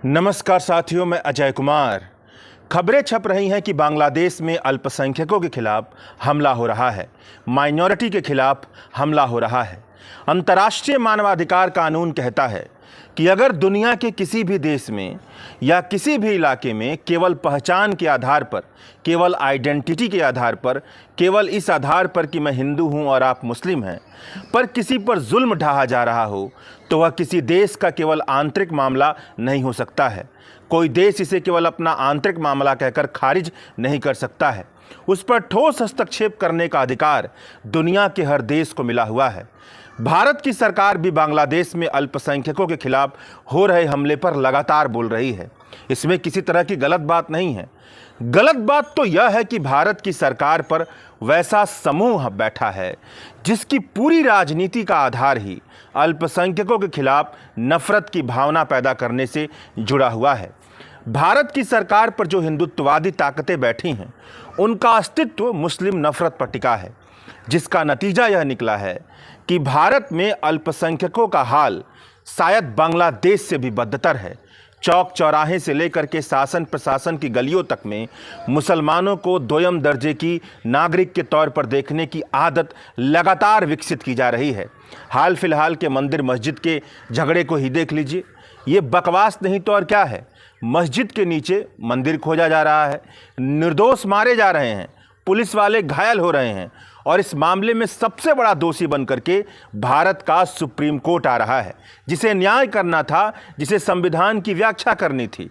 नमस्कार साथियों, मैं अजय कुमार। खबरें छप रही हैं कि बांग्लादेश में अल्पसंख्यकों के खिलाफ हमला हो रहा है, माइनॉरिटी के खिलाफ हमला हो रहा है। अंतर्राष्ट्रीय मानवाधिकार कानून कहता है कि अगर दुनिया के किसी भी देश में या किसी भी इलाके में केवल पहचान के आधार पर, केवल आइडेंटिटी के आधार पर, केवल इस आधार पर कि मैं हिंदू हूं और आप मुस्लिम हैं, पर किसी पर जुल्म ढाहा जा रहा हो, तो वह किसी देश का केवल आंतरिक मामला नहीं हो सकता है। कोई देश इसे केवल अपना आंतरिक मामला कहकर खारिज नहीं कर सकता है। उस पर ठोस हस्तक्षेप करने का अधिकार दुनिया के हर देश को मिला हुआ है। भारत की सरकार भी बांग्लादेश में अल्पसंख्यकों के खिलाफ हो रहे हमले पर लगातार बोल रही है। इसमें किसी तरह की गलत बात नहीं है। गलत बात तो यह है कि भारत की सरकार पर वैसा समूह बैठा है जिसकी पूरी राजनीति का आधार ही अल्पसंख्यकों के खिलाफ नफरत की भावना पैदा करने से जुड़ा हुआ है। भारत की सरकार पर जो हिंदुत्ववादी ताकतें बैठी हैं, उनका अस्तित्व मुस्लिम नफरत पर टिका है, जिसका नतीजा यह निकला है कि भारत में अल्पसंख्यकों का हाल शायद बांग्लादेश से भी बदतर है। चौक चौराहे से लेकर के शासन प्रशासन की गलियों तक में मुसलमानों को दोयम दर्जे की नागरिक के तौर पर देखने की आदत लगातार विकसित की जा रही है। हाल फिलहाल के मंदिर मस्जिद के झगड़े को ही देख लीजिए। ये बकवास नहीं तो और क्या है। मस्जिद के नीचे मंदिर खोजा जा रहा है, निर्दोष मारे जा रहे हैं, पुलिस वाले घायल हो रहे हैं, और इस मामले में सबसे बड़ा दोषी बनकर के भारत का सुप्रीम कोर्ट आ रहा है, जिसे न्याय करना था, जिसे संविधान की व्याख्या करनी थी।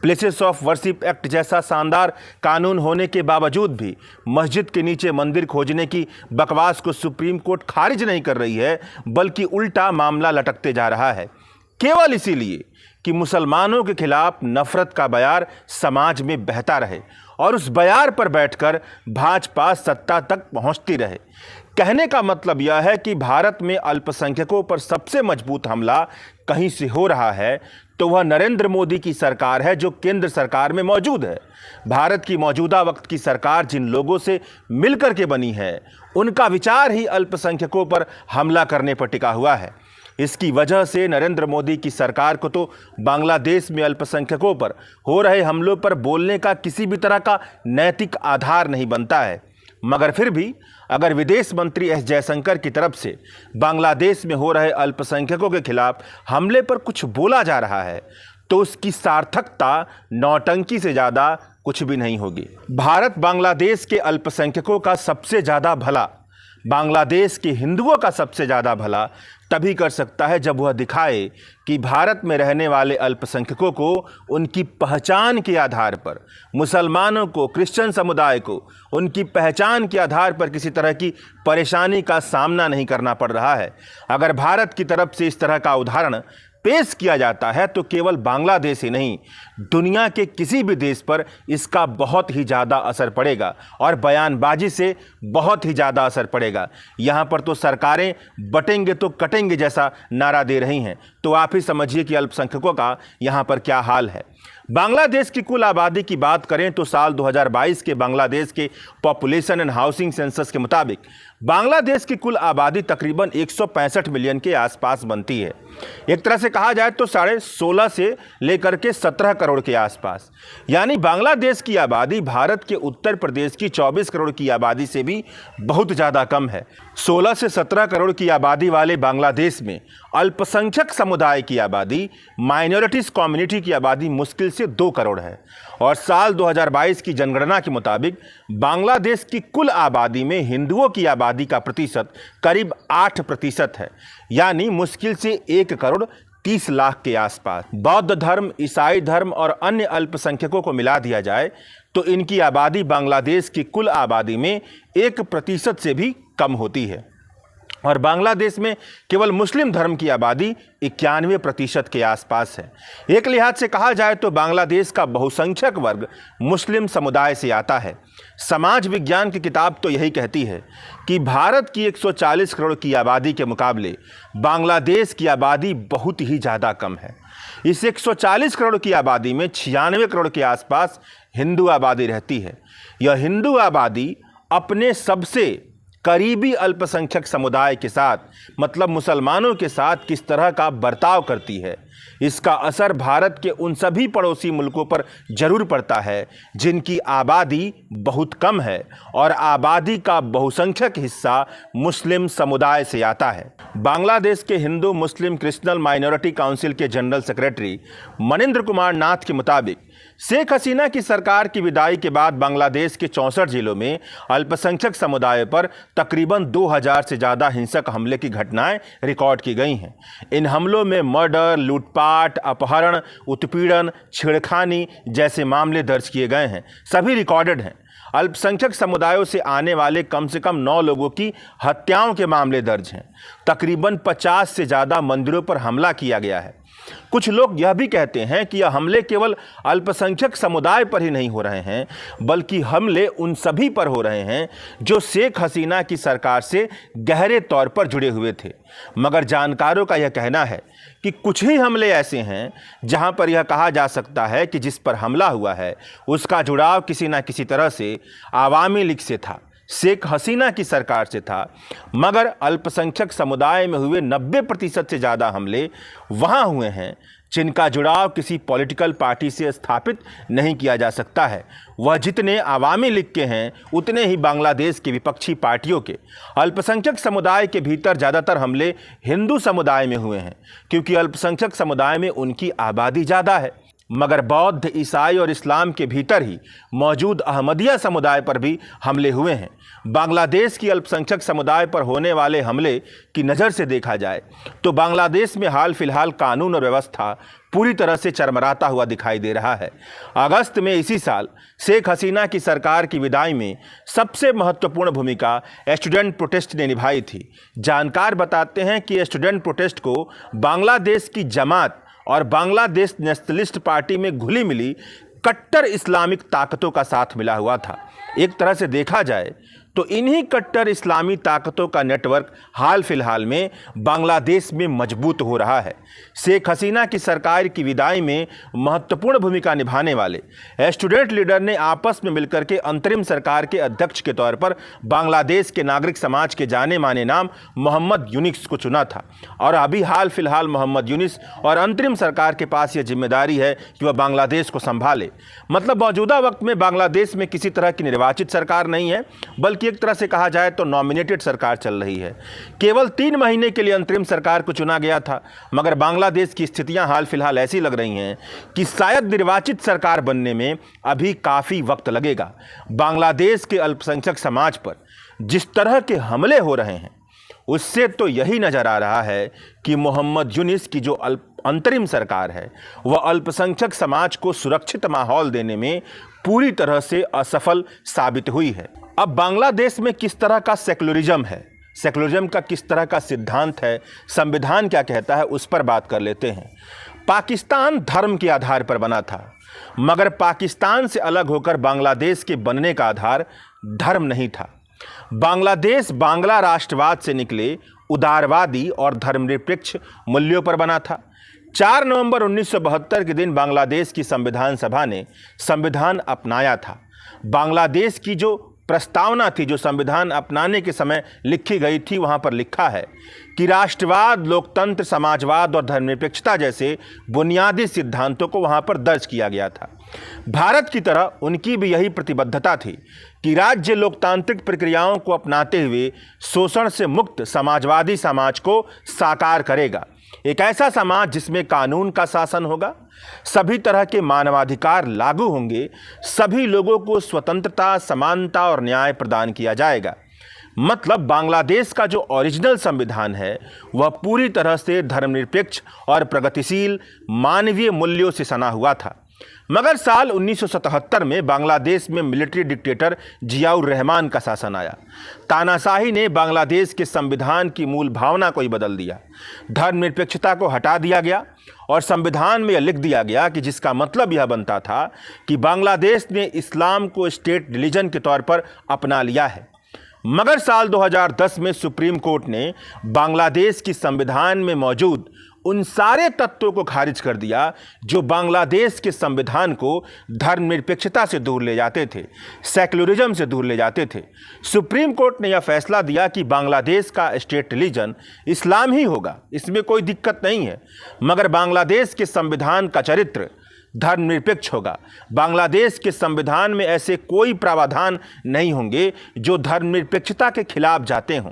प्लेसेस ऑफ वर्शिप एक्ट जैसा शानदार कानून होने के बावजूद भी मस्जिद के नीचे मंदिर खोजने की बकवास को सुप्रीम कोर्ट खारिज नहीं कर रही है, बल्कि उल्टा मामला लटकते जा रहा है, केवल इसीलिए कि मुसलमानों के खिलाफ नफरत का बयार समाज में बहता रहे और उस बयार पर बैठकर भाजपा सत्ता तक पहुंचती रहे। कहने का मतलब यह है कि भारत में अल्पसंख्यकों पर सबसे मजबूत हमला कहीं से हो रहा है तो वह नरेंद्र मोदी की सरकार है, जो केंद्र सरकार में मौजूद है। भारत की मौजूदा वक्त की सरकार जिन लोगों से मिलकर के बनी है, उनका विचार ही अल्पसंख्यकों पर हमला करने पर टिका हुआ है। इसकी वजह से नरेंद्र मोदी की सरकार को तो बांग्लादेश में अल्पसंख्यकों पर हो रहे हमलों पर बोलने का किसी भी तरह का नैतिक आधार नहीं बनता है। मगर फिर भी अगर विदेश मंत्री एस जयशंकर की तरफ से बांग्लादेश में हो रहे अल्पसंख्यकों के खिलाफ हमले पर कुछ बोला जा रहा है, तो उसकी सार्थकता नौटंकी से ज़्यादा कुछ भी नहीं होगी। भारत बांग्लादेश के अल्पसंख्यकों का सबसे ज़्यादा भला, बांग्लादेश के हिंदुओं का सबसे ज़्यादा भला तभी कर सकता है जब वह दिखाए कि भारत में रहने वाले अल्पसंख्यकों को उनकी पहचान के आधार पर, मुसलमानों को, क्रिश्चियन समुदाय को उनकी पहचान के आधार पर किसी तरह की परेशानी का सामना नहीं करना पड़ रहा है। अगर भारत की तरफ से इस तरह का उदाहरण पेश किया जाता है तो केवल बांग्लादेश ही नहीं, दुनिया के किसी भी देश पर इसका बहुत ही ज़्यादा असर पड़ेगा और बयानबाजी से बहुत ही ज़्यादा असर पड़ेगा। यहाँ पर तो सरकारें बटेंगे तो कटेंगे जैसा नारा दे रही हैं, तो आप ही समझिए कि अल्पसंख्यकों का यहाँ पर क्या हाल है। बांग्लादेश की कुल आबादी की बात करें तो साल 2022 के बांग्लादेश के पॉपुलेशन एंड हाउसिंग सेंसस के मुताबिक बांग्लादेश की कुल आबादी तकरीबन 165 मिलियन के आसपास बनती है। एक तरह से कहा जाए तो 16.5 से लेकर के 17 करोड़ के आसपास, यानी बांग्लादेश की आबादी भारत के उत्तर प्रदेश की 24 करोड़ की आबादी से भी बहुत ज़्यादा कम है। 16 से 17 करोड़ की आबादी वाले बांग्लादेश में अल्पसंख्यक समुदाय की आबादी, माइनॉरिटीज़ कम्युनिटी की आबादी मुश्किल से 2 करोड़ है। और साल 2022 की जनगणना के मुताबिक बांग्लादेश की कुल आबादी में हिंदुओं की आबादी का प्रतिशत करीब 8% है, यानी मुश्किल से 1 करोड़ 30 लाख के आसपास। बौद्ध धर्म, ईसाई धर्म और अन्य अल्पसंख्यकों को मिला दिया जाए तो इनकी आबादी बांग्लादेश की कुल आबादी में 1% से भी कम होती है। और बांग्लादेश में केवल मुस्लिम धर्म की आबादी 91% के आसपास है। एक लिहाज से कहा जाए तो बांग्लादेश का बहुसंख्यक वर्ग मुस्लिम समुदाय से आता है। समाज विज्ञान की किताब तो यही कहती है कि भारत की 140 करोड़ की आबादी के मुकाबले बांग्लादेश की आबादी बहुत ही ज़्यादा कम है। इस 140 करोड़ की आबादी में 96 करोड़ के आसपास हिंदू आबादी रहती है। यह हिंदू आबादी अपने सबसे करीबी अल्पसंख्यक समुदाय के साथ, मतलब मुसलमानों के साथ किस तरह का बर्ताव करती है, इसका असर भारत के उन सभी पड़ोसी मुल्कों पर जरूर पड़ता है जिनकी आबादी बहुत कम है और आबादी का बहुसंख्यक हिस्सा मुस्लिम समुदाय से आता है। बांग्लादेश के Hindu Muslim Christian minority council के जनरल सेक्रेटरी मनिंद्र कुमार नाथ के मुताबिक शेख हसीना की सरकार की विदाई के बाद बांग्लादेश के 64 जिलों में अल्पसंख्यक समुदाय पर तकरीबन 2000 से ज़्यादा हिंसक हमले की घटनाएं रिकॉर्ड की गई हैं। इन हमलों में मर्डर, लूटपाट, अपहरण, उत्पीड़न, छेड़खानी जैसे मामले दर्ज किए गए हैं, सभी रिकॉर्डेड हैं। अल्पसंख्यक समुदायों से आने वाले कम से कम 9 लोगों की हत्याओं के मामले दर्ज हैं। तकरीबन 50 से ज़्यादा मंदिरों पर हमला किया गया है। कुछ लोग यह भी कहते हैं कि यह हमले केवल अल्पसंख्यक समुदाय पर ही नहीं हो रहे हैं, बल्कि हमले उन सभी पर हो रहे हैं जो शेख हसीना की सरकार से गहरे तौर पर जुड़े हुए थे। मगर जानकारों का यह कहना है कि कुछ ही हमले ऐसे हैं जहां पर यह कहा जा सकता है कि जिस पर हमला हुआ है उसका जुड़ाव किसी न किसी तरह से आवामी लीग से था, शेख हसीना की सरकार से था। मगर अल्पसंख्यक समुदाय में हुए 90% से ज़्यादा हमले वहाँ हुए हैं जिनका जुड़ाव किसी पॉलिटिकल पार्टी से स्थापित नहीं किया जा सकता है। वह जितने आवामी लीग के हैं उतने ही बांग्लादेश के विपक्षी पार्टियों के। अल्पसंख्यक समुदाय के भीतर ज़्यादातर हमले हिंदू समुदाय में हुए हैं क्योंकि अल्पसंख्यक समुदाय में उनकी आबादी ज़्यादा है। मगर बौद्ध, ईसाई और इस्लाम के भीतर ही मौजूद अहमदिया समुदाय पर भी हमले हुए हैं। बांग्लादेश की अल्पसंख्यक समुदाय पर होने वाले हमले की नज़र से देखा जाए तो बांग्लादेश में हाल फिलहाल कानून और व्यवस्था पूरी तरह से चरमराता हुआ दिखाई दे रहा है। अगस्त में इसी साल शेख हसीना की सरकार की विदाई में सबसे महत्वपूर्ण भूमिका स्टूडेंट प्रोटेस्ट ने निभाई थी। जानकार बताते हैं कि स्टूडेंट प्रोटेस्ट को बांग्लादेश की जमात और बांग्लादेश नेशनलिस्ट पार्टी में घुली मिली कट्टर इस्लामिक ताकतों का साथ मिला हुआ था। एक तरह से देखा जाए तो इन्हीं कट्टर इस्लामी ताकतों का नेटवर्क हाल फिलहाल में बांग्लादेश में मजबूत हो रहा है। शेख हसीना की सरकार की विदाई में महत्वपूर्ण भूमिका निभाने वाले स्टूडेंट लीडर ने आपस में मिलकर के अंतरिम सरकार के अध्यक्ष के तौर पर बांग्लादेश के नागरिक समाज के जाने माने नाम मोहम्मद यूनिस को चुना था। और अभी हाल फिलहाल मोहम्मद यूनिस और अंतरिम सरकार के पास यह जिम्मेदारी है कि वह बांग्लादेश को संभाले। मतलब मौजूदा वक्त में बांग्लादेश में किसी तरह की निर्वाचित सरकार नहीं है, बल्कि एक तरह से कहा जाए तो नॉमिनेटेड सरकार चल रही है। केवल 3 महीने के लिए अंतरिम सरकार को चुना गया था। मगर बांग्लादेश की स्थितियां हाल फिलहाल ऐसी लग रही हैं कि शायद निर्वाचित सरकार बनने में अभी काफ़ी वक्त लगेगा। बांग्लादेश के अल्पसंख्यक समाज पर जिस तरह के हमले हो रहे हैं उससे तो यही नज़र आ रहा है कि मोहम्मद यूनिस की जो अंतरिम सरकार है वह अल्पसंख्यक समाज को सुरक्षित माहौल देने में पूरी तरह से असफल साबित हुई है। अब बांग्लादेश में किस तरह का सेकुलरिज्म है, सेकुलरिज्म का किस तरह का सिद्धांत है, संविधान क्या कहता है, उस पर बात कर लेते हैं। पाकिस्तान धर्म के आधार पर बना था, मगर पाकिस्तान से अलग होकर बांग्लादेश के बनने का आधार धर्म नहीं था। बांग्लादेश बांग्ला राष्ट्रवाद से निकले उदारवादी और धर्मनिरपेक्ष मूल्यों पर बना था। 4 नवंबर 1972 के दिन बांग्लादेश की संविधान सभा ने संविधान अपनाया था। बांग्लादेश की जो प्रस्तावना थी, जो संविधान अपनाने के समय लिखी गई थी, वहाँ पर लिखा है कि राष्ट्रवाद, लोकतंत्र, समाजवाद और धर्मनिरपेक्षता जैसे बुनियादी सिद्धांतों को वहाँ पर दर्ज किया गया था। भारत की तरह उनकी भी यही प्रतिबद्धता थी कि राज्य लोकतांत्रिक प्रक्रियाओं को अपनाते हुए शोषण से मुक्त समाजवादी समाज को साकार करेगा। एक ऐसा समाज जिसमें कानून का शासन होगा, सभी तरह के मानवाधिकार लागू होंगे, सभी लोगों को स्वतंत्रता, समानता और न्याय प्रदान किया जाएगा। मतलब बांग्लादेश का जो ओरिजिनल संविधान है वह पूरी तरह से धर्मनिरपेक्ष और प्रगतिशील मानवीय मूल्यों से सना हुआ था। मगर साल 1977 में बांग्लादेश में मिलिट्री डिक्टेटर जियाउर रहमान का शासन आया। तानाशाही ने बांग्लादेश के संविधान की मूल भावना को ही बदल दिया। धर्मनिरपेक्षता को हटा दिया गया और संविधान में यह लिख दिया गया कि जिसका मतलब यह बनता था कि बांग्लादेश ने इस्लाम को स्टेट रिलीजन के तौर पर अपना लिया है। मगर साल 2010 में सुप्रीम कोर्ट ने बांग्लादेश की संविधान में मौजूद उन सारे तत्वों को खारिज कर दिया जो बांग्लादेश के संविधान को धर्मनिरपेक्षता से दूर ले जाते थे, सेक्युलरिज्म से दूर ले जाते थे। सुप्रीम कोर्ट ने यह फैसला दिया कि बांग्लादेश का स्टेट रिलीजन इस्लाम ही होगा, इसमें कोई दिक्कत नहीं है, मगर बांग्लादेश के संविधान का चरित्र धर्मनिरपेक्ष होगा। बांग्लादेश के संविधान में ऐसे कोई प्रावधान नहीं होंगे जो धर्मनिरपेक्षता के खिलाफ जाते हों।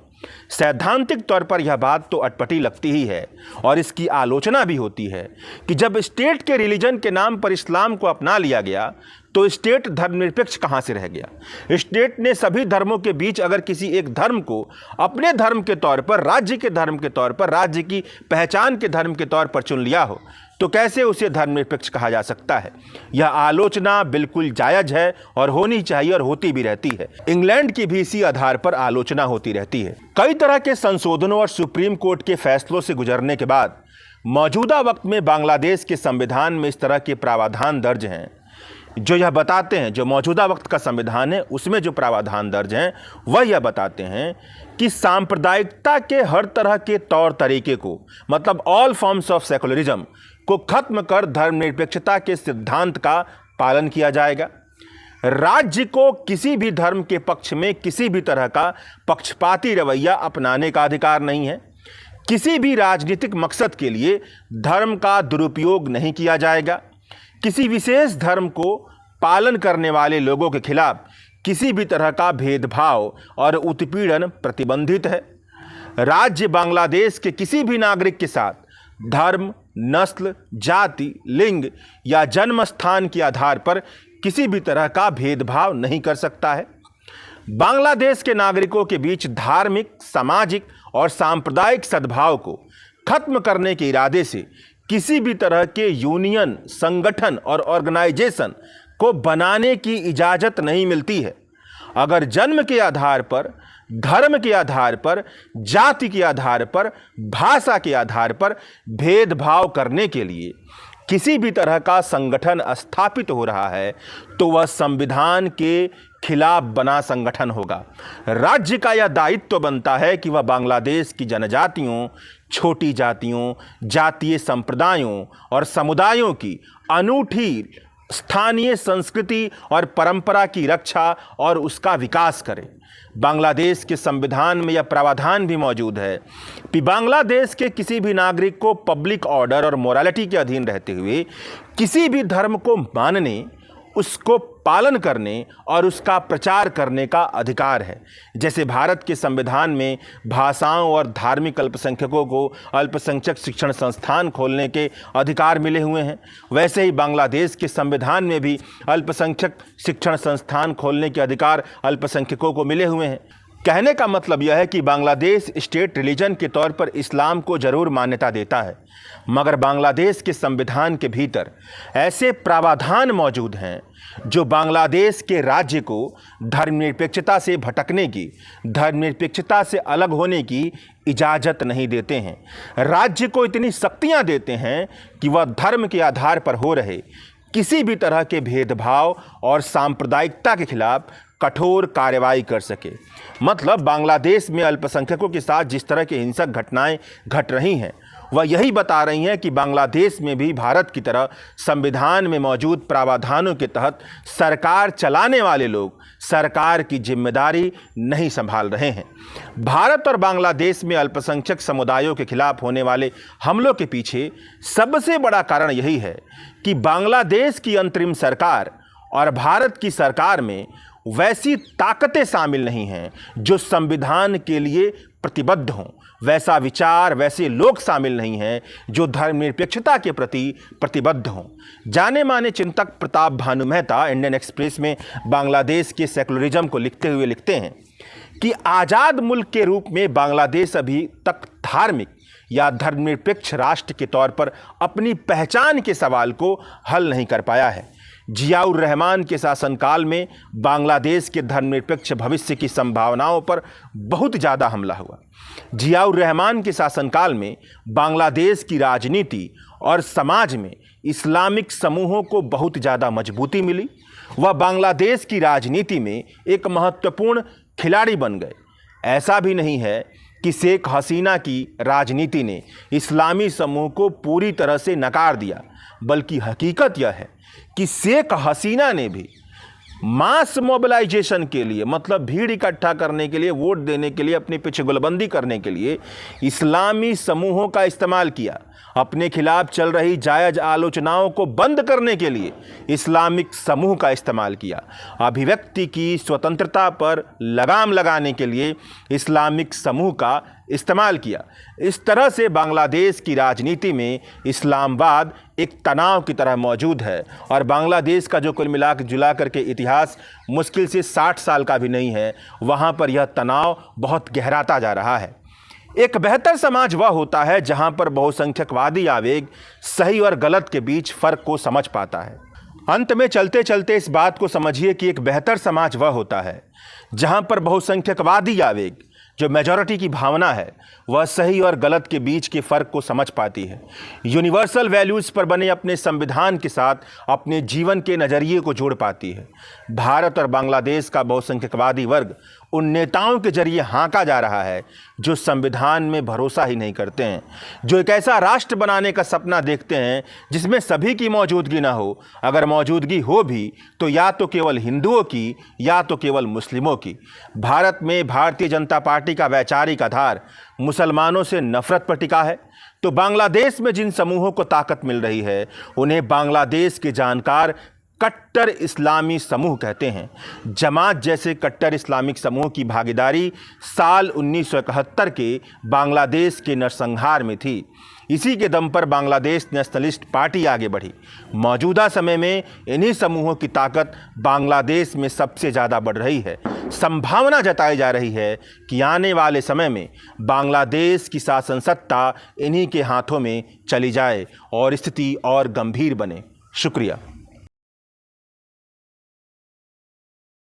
सैद्धांतिक तौर पर यह बात तो अटपटी लगती ही है और इसकी आलोचना भी होती है कि जब स्टेट के रिलीजन के नाम पर इस्लाम को अपना लिया गया तो स्टेट धर्मनिरपेक्ष कहाँ से रह गया। स्टेट ने सभी धर्मों के बीच अगर किसी एक धर्म को अपने धर्म के तौर पर, राज्य के धर्म के तौर पर, राज्य की पहचान के धर्म के तौर पर चुन लिया हो तो कैसे उसे धर्मनिरपेक्ष कहा जा सकता है। यह आलोचना बिल्कुल जायज है और होनी चाहिए और होती भी रहती है। इंग्लैंड की भी इसी आधार पर आलोचना होती रहती है। कई तरह के संशोधनों और सुप्रीम कोर्ट के फैसलों से गुजरने के बाद मौजूदा वक्त में बांग्लादेश के संविधान में इस तरह के प्रावधान दर्ज हैं जो यह बताते हैं, जो मौजूदा वक्त का संविधान है उसमें जो प्रावधान दर्ज हैं वह यह बताते हैं कि सांप्रदायिकता के हर तरह के तौर तरीके को, मतलब ऑल फॉर्म्स ऑफ सेकुलरिज्म को खत्म कर धर्मनिरपेक्षता के सिद्धांत का पालन किया जाएगा। राज्य को किसी भी धर्म के पक्ष में किसी भी तरह का पक्षपाती रवैया अपनाने का अधिकार नहीं है। किसी भी राजनीतिक मकसद के लिए धर्म का दुरुपयोग नहीं किया जाएगा। किसी विशेष धर्म को पालन करने वाले लोगों के खिलाफ किसी भी तरह का भेदभाव और उत्पीड़न प्रतिबंधित है। राज्य बांग्लादेश के किसी भी नागरिक के साथ धर्म, नस्ल, जाति, लिंग या जन्म स्थान के आधार पर किसी भी तरह का भेदभाव नहीं कर सकता है। बांग्लादेश के नागरिकों के बीच धार्मिक, सामाजिक और सांप्रदायिक सद्भाव को खत्म करने के इरादे से किसी भी तरह के यूनियन, संगठन और ऑर्गेनाइजेशन को बनाने की इजाज़त नहीं मिलती है। अगर जन्म के आधार पर, धर्म के आधार पर, जाति के आधार पर, भाषा के आधार पर भेदभाव करने के लिए किसी भी तरह का संगठन स्थापित हो रहा है तो वह संविधान के खिलाफ बना संगठन होगा। राज्य का यह दायित्व बनता है कि वह बांग्लादेश की जनजातियों, छोटी जातियों, जातीय संप्रदायों और समुदायों की अनूठी स्थानीय संस्कृति और परंपरा की रक्षा और उसका विकास करे। बांग्लादेश के संविधान में यह प्रावधान भी मौजूद है कि बांग्लादेश के किसी भी नागरिक को पब्लिक ऑर्डर और मोरालिटी के अधीन रहते हुए किसी भी धर्म को मानने, उसको पालन करने और उसका प्रचार करने का अधिकार है। जैसे भारत के संविधान में भाषाओं और धार्मिक अल्पसंख्यकों को अल्पसंख्यक शिक्षण संस्थान खोलने के अधिकार मिले हुए हैं, वैसे ही बांग्लादेश के संविधान में भी अल्पसंख्यक शिक्षण संस्थान खोलने के अधिकार अल्पसंख्यकों को मिले हुए हैं। कहने का मतलब यह है कि बांग्लादेश स्टेट रिलीजन के तौर पर इस्लाम को जरूर मान्यता देता है, मगर बांग्लादेश के संविधान के भीतर ऐसे प्रावधान मौजूद हैं जो बांग्लादेश के राज्य को धर्मनिरपेक्षता से भटकने की, धर्मनिरपेक्षता से अलग होने की इजाज़त नहीं देते हैं। राज्य को इतनी शक्तियाँ देते हैं कि वह धर्म के आधार पर हो रहे किसी भी तरह के भेदभाव और सांप्रदायिकता के खिलाफ कठोर कार्रवाई कर सके। मतलब बांग्लादेश में अल्पसंख्यकों के साथ जिस तरह की हिंसक घटनाएं घट रही हैं वह यही बता रही हैं कि बांग्लादेश में भी भारत की तरह संविधान में मौजूद प्रावधानों के तहत सरकार चलाने वाले लोग सरकार की जिम्मेदारी नहीं संभाल रहे हैं। भारत और बांग्लादेश में अल्पसंख्यक समुदायों के खिलाफ होने वाले हमलों के पीछे सबसे बड़ा कारण यही है कि बांग्लादेश की अंतरिम सरकार और भारत की सरकार में वैसी ताकतें शामिल नहीं हैं जो संविधान के लिए प्रतिबद्ध हों। वैसा विचार, वैसे लोग शामिल नहीं हैं जो धर्मनिरपेक्षता के प्रति प्रतिबद्ध हों। जाने माने चिंतक प्रताप भानु मेहता इंडियन एक्सप्रेस में बांग्लादेश के सेकुलरिज्म को लिखते हुए लिखते हैं कि आज़ाद मुल्क के रूप में बांग्लादेश अभी तक धार्मिक या धर्मनिरपेक्ष राष्ट्र के तौर पर अपनी पहचान के सवाल को हल नहीं कर पाया है। जियाउर रहमान के शासनकाल में बांग्लादेश के धर्मनिरपेक्ष भविष्य की संभावनाओं पर बहुत ज़्यादा हमला हुआ। जियाउर रहमान के शासनकाल में बांग्लादेश की राजनीति और समाज में इस्लामिक समूहों को बहुत ज़्यादा मजबूती मिली। वह बांग्लादेश की राजनीति में एक महत्वपूर्ण खिलाड़ी बन गए। ऐसा भी नहीं है कि शेख हसीना की राजनीति ने इस्लामी समूह को पूरी तरह से नकार दिया, बल्कि हकीकत यह है कि शेख हसीना ने भी मास मोबिलाइजेशन के लिए, मतलब भीड़ इकट्ठा करने के लिए, वोट देने के लिए, अपने पीछे गुलबंदी करने के लिए इस्लामी समूहों का इस्तेमाल किया। अपने खिलाफ चल रही जायज़ आलोचनाओं को बंद करने के लिए इस्लामिक समूह का इस्तेमाल किया। अभिव्यक्ति की स्वतंत्रता पर लगाम लगाने के लिए इस्लामिक समूह का इस्तेमाल किया। इस तरह से बांग्लादेश की राजनीति में इस्लामाबाद एक तनाव की तरह मौजूद है और बांग्लादेश का जो कुल मिला जुला करके इतिहास मुश्किल से 60 साल का भी नहीं है, वहाँ पर यह तनाव बहुत गहराता जा रहा है। एक बेहतर समाज वह होता है जहाँ पर बहुसंख्यकवादी आवेग सही और गलत के बीच फ़र्क को समझ पाता है। अंत में चलते चलते इस बात को समझिए कि एक बेहतर समाज वह होता है जहाँ पर बहुसंख्यकवादी आवेग, जो मेजॉरिटी की भावना है, वह सही और गलत के बीच के फ़र्क को समझ पाती है। यूनिवर्सल वैल्यूज़ पर बने अपने संविधान के साथ अपने जीवन के नज़रिए को जोड़ पाती है। भारत और बांग्लादेश का बहुसंख्यकवादी वर्ग उन नेताओं के जरिए हाँका जा रहा है जो संविधान में भरोसा ही नहीं करते हैं, जो एक ऐसा राष्ट्र बनाने का सपना देखते हैं जिसमें सभी की मौजूदगी ना हो, अगर मौजूदगी हो भी तो या तो केवल हिंदुओं की या तो केवल मुस्लिमों की। भारत में भारतीय जनता पार्टी का वैचारिक आधार मुसलमानों से नफरत पर टिका है, तो बांग्लादेश में जिन समूहों को ताकत मिल रही है उन्हें बांग्लादेश के जानकार कट्टर इस्लामी समूह कहते हैं। जमात जैसे कट्टर इस्लामिक समूह की भागीदारी साल 1971 के बांग्लादेश के नरसंहार में थी। इसी के दम पर बांग्लादेश नेशनलिस्ट पार्टी आगे बढ़ी। मौजूदा समय में इन्हीं समूहों की ताकत बांग्लादेश में सबसे ज़्यादा बढ़ रही है। संभावना जताई जा रही है कि आने वाले समय में बांग्लादेश की शासन सत्ता इन्हीं के हाथों में चली जाए और स्थिति और गंभीर बने। शुक्रिया।